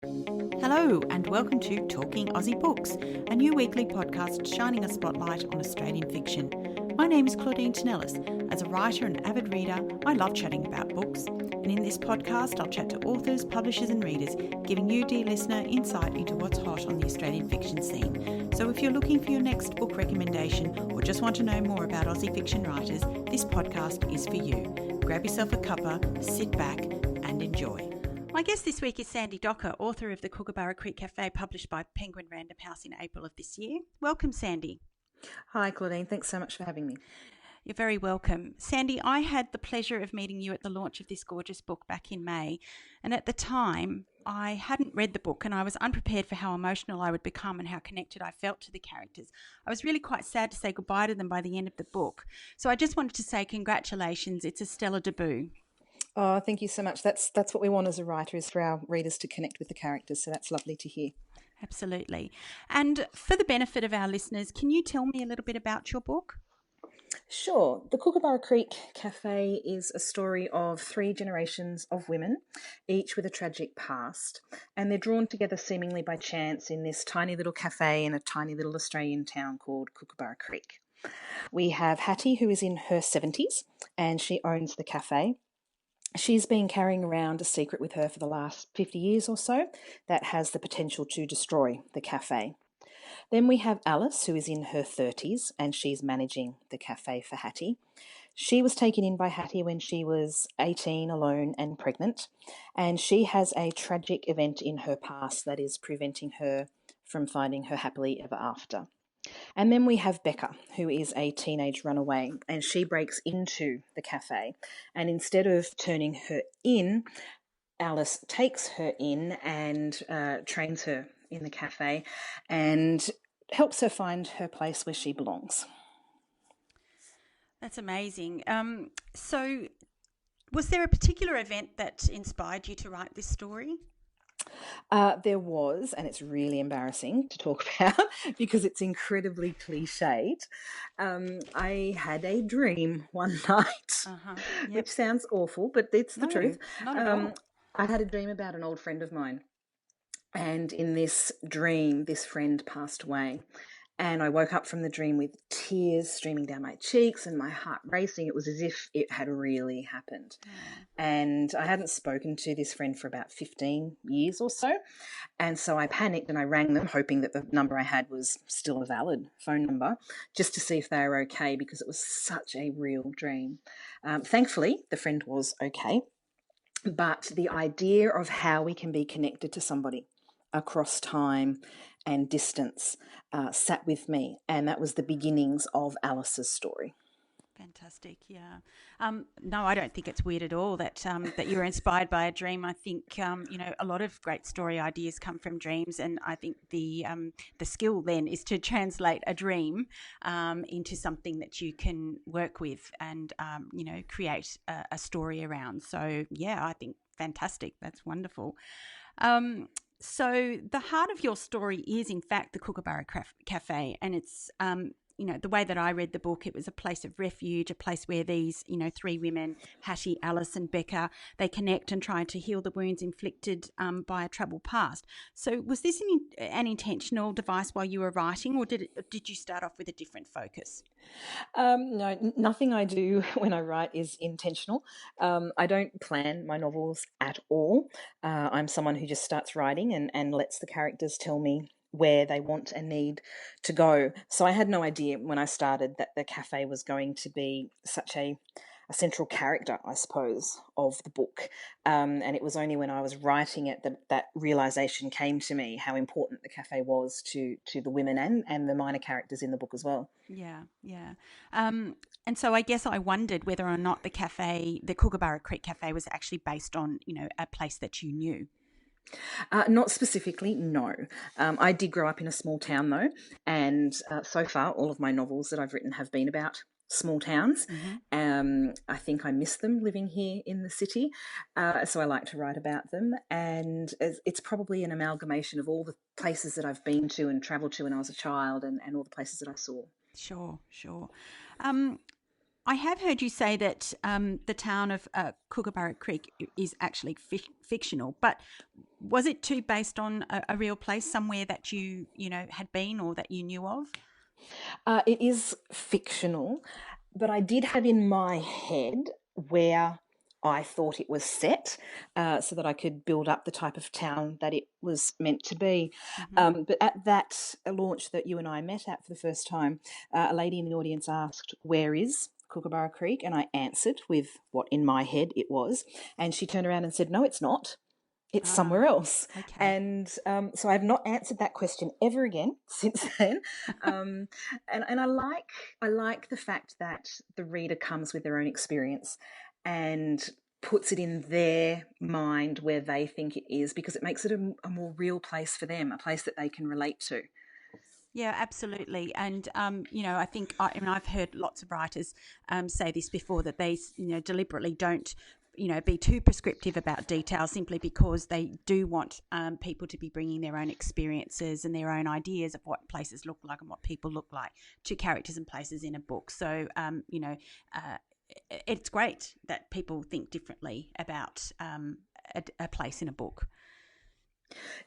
Hello and welcome to Talking Aussie Books, a new weekly podcast shining a spotlight on Australian fiction. My name is Claudine Tinellis. As a writer and avid reader, I love chatting about books. And in this podcast, I'll chat to authors, publishers and readers, giving you, dear listener, insight into what's hot on the Australian fiction scene. So if you're looking for your next book recommendation or just want to know more about Aussie fiction writers, this podcast is for you. Grab yourself a cuppa, sit back and enjoy. My guest this week is Sandie Docker, author of the Kookaburra Creek Cafe, published by Penguin Random House in April of this year. Welcome, Sandie. Hi, Claudine. Thanks so much for having me. You're very welcome. Sandie, I had the pleasure of meeting you at the launch of this gorgeous book back in May. And at the time, I hadn't read the book and I was unprepared for how emotional I would become and how connected I felt to the characters. I was really quite sad to say goodbye to them by the end of the book. So I just wanted to say congratulations. It's a stellar debut. Oh, thank you so much. That's what we want as a writer, is for our readers to connect with the characters. So that's lovely to hear. Absolutely. And for the benefit of our listeners, can you tell me a little bit about your book? Sure. The Kookaburra Creek Cafe is a story of 3 generations of women, each with a tragic past. And they're drawn together seemingly by chance in this tiny little cafe in a tiny little Australian town called Kookaburra Creek. We have Hattie, who is in her 70s, and she owns the cafe. She's been carrying around a secret with her for the last 50 years or so that has the potential to destroy the cafe. Then we have Alice, who is in her 30s, and she's managing the cafe for Hattie. She was taken in by Hattie when she was 18, alone and pregnant, and she has a tragic event in her past that is preventing her from finding her happily ever after. And then we have Becca, who is a teenage runaway, and she breaks into the cafe. And instead of turning her in, Alice takes her in and trains her in the cafe and helps her find her place where she belongs. That's amazing. So was there a particular event that inspired you to write this story? There was, and it's really embarrassing to talk about because it's incredibly cliched. I had a dream one night, which sounds awful, but it's the truth. Not at all. I had a dream about an old friend of mine, and in this dream, this friend passed away. And I woke up from the dream with tears streaming down my cheeks and my heart racing. It was as if it had really happened. And I hadn't spoken to this friend for about 15 years or so. And so I panicked and I rang them, hoping that the number I had was still a valid phone number, just to see if they were okay, because it was such a real dream. Thankfully, the friend was okay. But the idea of how we can be connected to somebody across time and distance sat with me, and that was the beginnings of Alice's story. Fantastic, yeah. No, I don't think it's weird at all that that you were inspired by a dream. I think a lot of great story ideas come from dreams, and I think the skill then is to translate a dream into something that you can work with and create a story around. So yeah, I think fantastic. That's wonderful. So the heart of your story is, in fact, the Kookaburra Cafe, and it's, the way that I read the book, it was a place of refuge, a place where these, 3 women, Hattie, Alice and Becca, they connect and try to heal the wounds inflicted by a troubled past. So was this an intentional device while you were writing, or did you start off with a different focus? No, nothing I do when I write is intentional. I don't plan my novels at all. I'm someone who just starts writing and lets the characters tell me where they want and need to go. So I had no idea when I started that the cafe was going to be such a central character, I suppose, of the book. And it was only when I was writing it that realization came to me, how important the cafe was to the women and the minor characters in the book as well. Yeah. And so I guess I wondered whether or not the Kookaburra Creek Cafe was actually based on, a place that you knew. Not specifically, no. I did grow up in a small town though, and so far all of my novels that I've written have been about small towns. I think I miss them living here in the city, so I like to write about them, and it's probably an amalgamation of all the places that I've been to and travelled to when I was a child and all the places that I saw. Sure. I have heard you say that the town of Kookaburra Creek is actually fictional, but was it too based on a real place, somewhere that you had been or that you knew of? It is fictional, but I did have in my head where I thought it was set, so that I could build up the type of town that it was meant to be. Mm-hmm. But at that launch that you and I met at for the first time, a lady in the audience asked, "Where is Kookaburra Creek?" And I answered with what in my head it was. And she turned around and said, "No, it's not. It's Ah, somewhere else." okay. And so I've not answered that question ever again since then. And I like the fact that the reader comes with their own experience and puts it in their mind where they think it is, because it makes it a more real place for them, a place that they can relate to. Yeah, absolutely. And, I think I've heard lots of writers say this before, that they, deliberately don't, be too prescriptive about details, simply because they do want people to be bringing their own experiences and their own ideas of what places look like and what people look like to characters and places in a book. So, it's great that people think differently about a place in a book.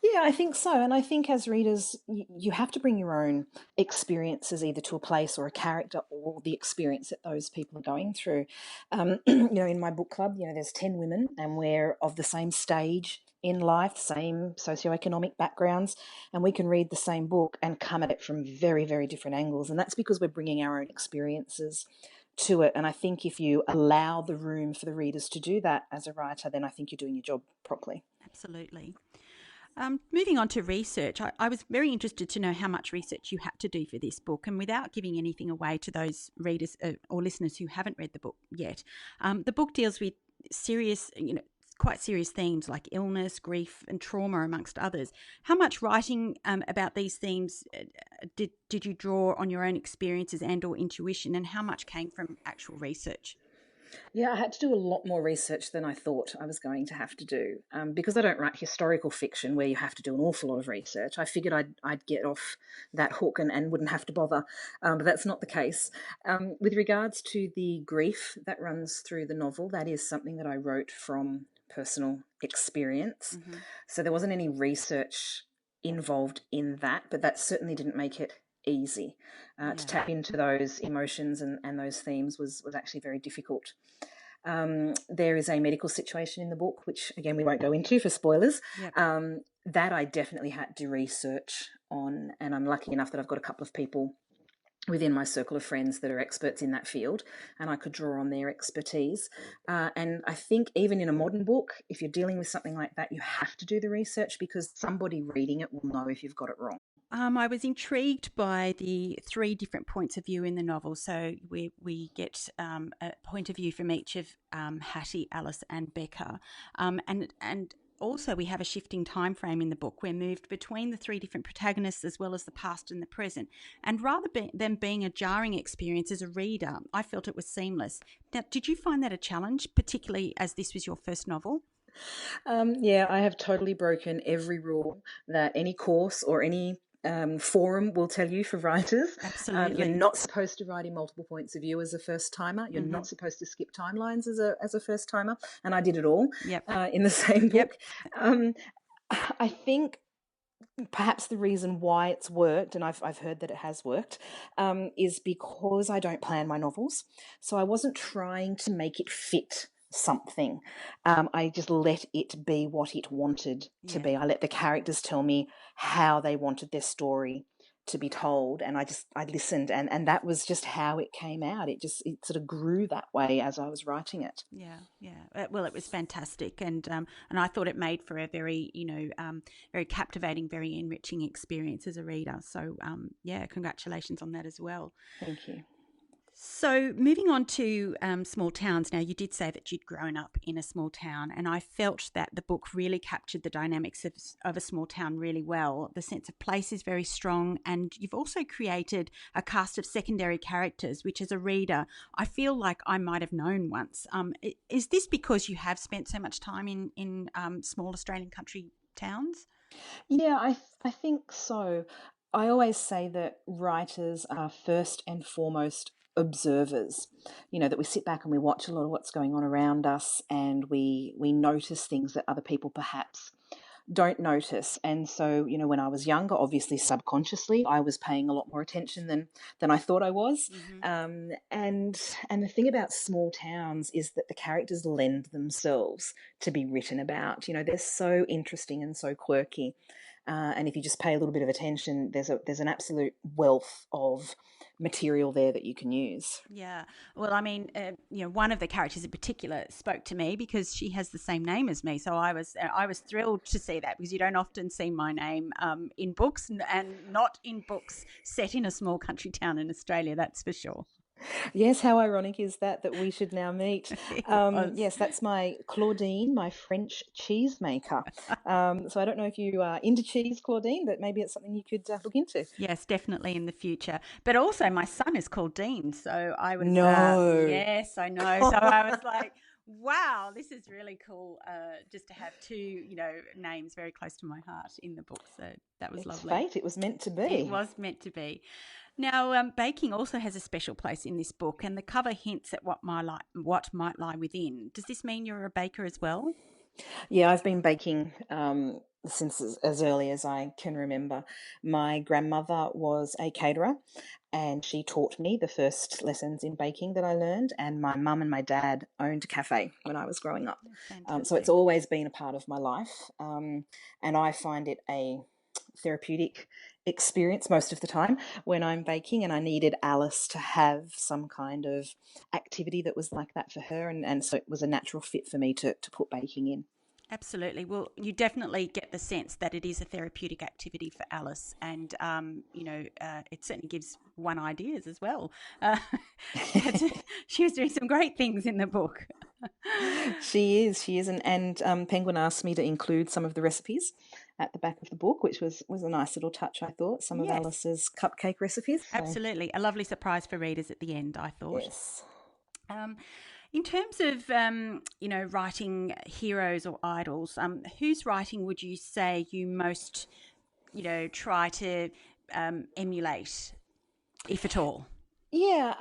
Yeah, I think so. And I think as readers, you have to bring your own experiences either to a place or a character, or the experience that those people are going through. In my book club, there's 10 women and we're of the same stage in life, same socioeconomic backgrounds, and we can read the same book and come at it from very, very different angles. And that's because we're bringing our own experiences to it. And I think if you allow the room for the readers to do that as a writer, then I think you're doing your job properly. Absolutely. Moving on to research, I was very interested to know how much research you had to do for this book. And without giving anything away to those readers or listeners who haven't read the book yet, the book deals with serious, quite serious themes like illness, grief, and trauma, amongst others. How much writing about these themes did you draw on your own experiences and or intuition, and how much came from actual research? Yeah, I had to do a lot more research than I thought I was going to have to do, because I don't write historical fiction where you have to do an awful lot of research. I figured I'd get off that hook and wouldn't have to bother, but that's not the case. With regards to the grief that runs through the novel, that is something that I wrote from personal experience. Mm-hmm. So there wasn't any research involved in that, but that certainly didn't make it easy. To Yeah. tap into those emotions and those themes was actually very difficult. There is a medical situation in the book, which again we won't go into for spoilers, Yep. that I definitely had to research on, and I'm lucky enough that I've got a couple of people within my circle of friends that are experts in that field, and I could draw on their expertise. And I think even in a modern book, if you're dealing with something like that, you have to do the research, because somebody reading it will know if you've got it wrong. I was intrigued by the three different points of view in the novel. So we get a point of view from each of Hattie, Alice, and Becca, and also we have a shifting time frame in the book. We're moved between the three different protagonists as well as the past and the present. And rather than being a jarring experience as a reader, I felt it was seamless. Now, did you find that a challenge, particularly as this was your first novel? Yeah, I have totally broken every rule that any course or any forum will tell you for writers. You're Absolutely. not supposed to write in multiple points of view as a first timer. You're Mm-hmm. not supposed to skip timelines as a first timer. And I did it all Yep. in the same Yep. book. Um, I think perhaps the reason why it's worked, and I've heard that it has worked, is because I don't plan my novels. So I wasn't trying to make it fit something. I just let it be what it wanted to Yeah. be. I let the characters tell me how they wanted their story to be told, and I listened, and that was just how it came out. It sort of grew that way as I was writing it. Yeah, yeah. Well, it was fantastic, and I thought it made for a very, very captivating, very enriching experience as a reader. So, yeah, congratulations on that as well. Thank you. So, moving on to small towns. Now, you did say that you'd grown up in a small town, and I felt that the book really captured the dynamics of a small town really well. The sense of place is very strong, and you've also created a cast of secondary characters, which as a reader, I feel like I might have known once. Is this because you have spent so much time in small Australian country towns? Yeah, I think so. I always say that writers are first and foremost observers. That we sit back and we watch a lot of what's going on around us, and we notice things that other people perhaps don't notice. And so, when I was younger, obviously subconsciously, I was paying a lot more attention than I thought I was. And the thing about small towns is that the characters lend themselves to be written about. They're so interesting and so quirky. And if you just pay a little bit of attention, there's an absolute wealth of material there that you can use. Yeah. Well, I mean, one of the characters in particular spoke to me because she has the same name as me. So I was thrilled to see that, because you don't often see my name in books, and not in books set in a small country town in Australia. That's for sure. Yes, how ironic is that we should now meet? It was. Yes, that's my Claudine, my French cheesemaker. So I don't know if you are into cheese, Claudine, but maybe it's something you could look into. Yes, definitely in the future. But also, my son is called Dean, so I was. No. Yes, I know. So I was like, wow, this is really cool. Just to have two, names very close to my heart in the book. So that was lovely. Fate. It was meant to be. It was meant to be. Now, baking also has a special place in this book, and the cover hints at what might lie within. Does this mean you're a baker as well? Yeah, I've been baking since as early as I can remember. My grandmother was a caterer, and she taught me the first lessons in baking that I learned, and my mum and my dad owned a cafe when I was growing up. So it's always been a part of my life, and I find it a therapeutic experience most of the time when I'm baking, and I needed Alice to have some kind of activity that was like that for her, and so it was a natural fit for me to put baking in. Absolutely. Well, you definitely get the sense that it is a therapeutic activity for Alice, and it certainly gives one ideas as well. She was doing some great things in the book. She is, and Penguin asked me to include some of the recipes at the back of the book, which was a nice little touch, I thought. Some of Alice's cupcake recipes. So. Absolutely, a lovely surprise for readers at the end, I thought. Yes. In terms of, writing heroes or idols, whose writing would you say you most, try to emulate, if at all? Yeah,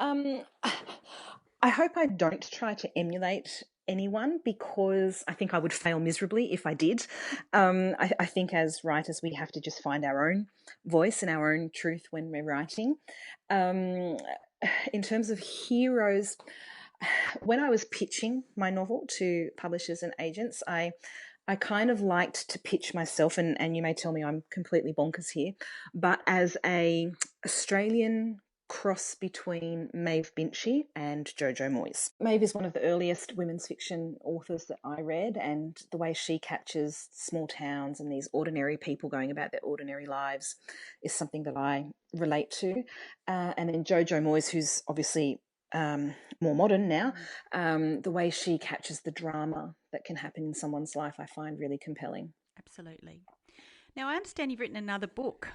I hope I don't try to emulate anyone, because I think I would fail miserably if I did. I think as writers we have to just find our own voice and our own truth when we're writing. In terms of heroes, when I was pitching my novel to publishers and agents, I kind of liked to pitch myself, and you may tell me I'm completely bonkers here, but as a Australian cross between Maeve Binchy and Jojo Moyes. Maeve is one of the earliest women's fiction authors that I read, and the way she captures small towns and these ordinary people going about their ordinary lives is something that I relate to. And then Jojo Moyes, who's obviously more modern now, the way she captures the drama that can happen in someone's life I find really compelling. Absolutely. Now, I understand you've written another book.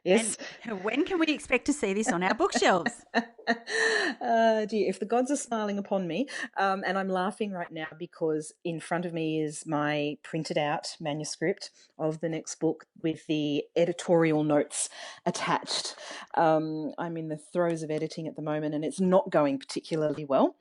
Yes. And when can we expect to see this on our bookshelves? Dear, if the gods are smiling upon me, and I'm laughing right now because in front of me is my printed out manuscript of the next book with the editorial notes attached. I'm in the throes of editing at the moment, and it's not going particularly well.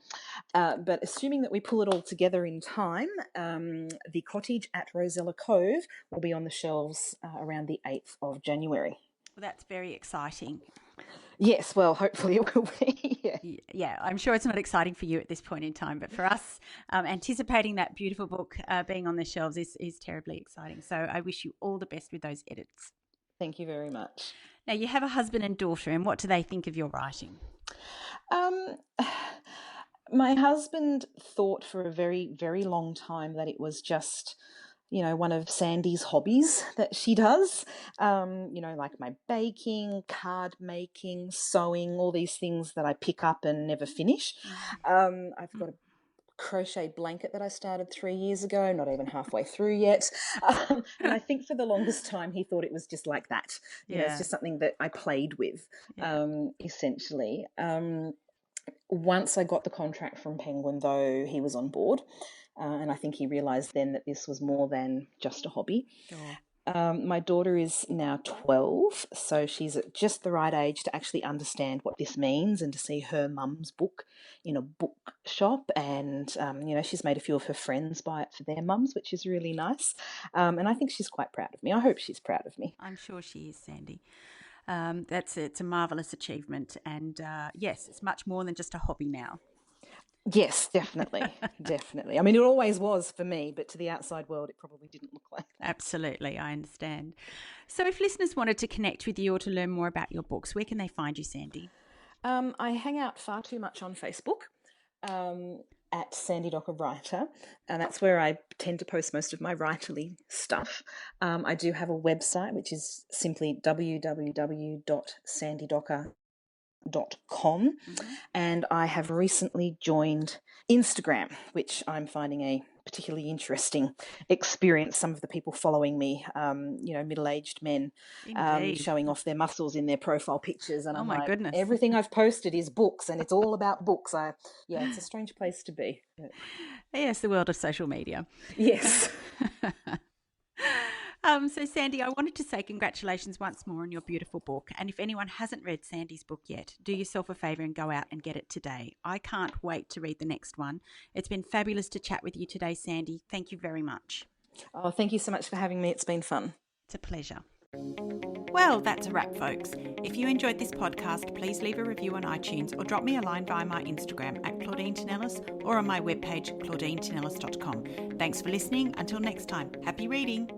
But assuming that we pull it all together in time, The Cottage at Rosella Cove will be on the shelves around the 8th of January. Well, that's very exciting. Yes, well, hopefully it will be. Yeah, I'm sure it's not exciting for you at this point in time, but for us, anticipating that beautiful book being on the shelves is terribly exciting. So I wish you all the best with those edits. Thank you very much. Now, you have a husband and daughter, and what do they think of your writing? My husband thought for a very, very long time that it was just, one of Sandie's hobbies that she does, like my baking, card making, sewing, all these things that I pick up and never finish. I've got a crochet blanket that I started 3 years ago, not even halfway through yet. And I think for the longest time he thought it was just like that. It's just something that I played with, essentially. Once I got the contract from Penguin, though, he was on board. And I think he realised then that this was more than just a hobby. Sure. My daughter is now 12, so she's at just the right age to actually understand what this means and to see her mum's book in a bookshop. And, she's made a few of her friends buy it for their mums, which is really nice. And I think she's quite proud of me. I hope she's proud of me. I'm sure she is, Sandie. It's a marvellous achievement. And yes, it's much more than just a hobby now. Yes, definitely. Definitely. I mean, it always was for me, but to the outside world, it probably didn't look like that. Absolutely, I understand. So if listeners wanted to connect with you or to learn more about your books, where can they find you, Sandie? I hang out far too much on Facebook at Sandie Docker Writer, and that's where I tend to post most of my writerly stuff. I do have a website, which is simply www.sandiedocker.com, and I have recently joined Instagram, which I'm finding a particularly interesting experience. Some of the people following me, middle-aged men, showing off their muscles in their profile pictures, and I'm my like, goodness, everything I've posted is books, and it's all about books. It's a strange place to be. Yes, the world of social media. Yes. So, Sandie, I wanted to say congratulations once more on your beautiful book. And if anyone hasn't read Sandie's book yet, do yourself a favour and go out and get it today. I can't wait to read the next one. It's been fabulous to chat with you today, Sandie. Thank you very much. Oh, thank you so much for having me. It's been fun. It's a pleasure. Well, that's a wrap, folks. If you enjoyed this podcast, please leave a review on iTunes or drop me a line via my Instagram at Claudine Tinellis or on my webpage, claudinetинellis.com. Thanks for listening. Until next time, happy reading.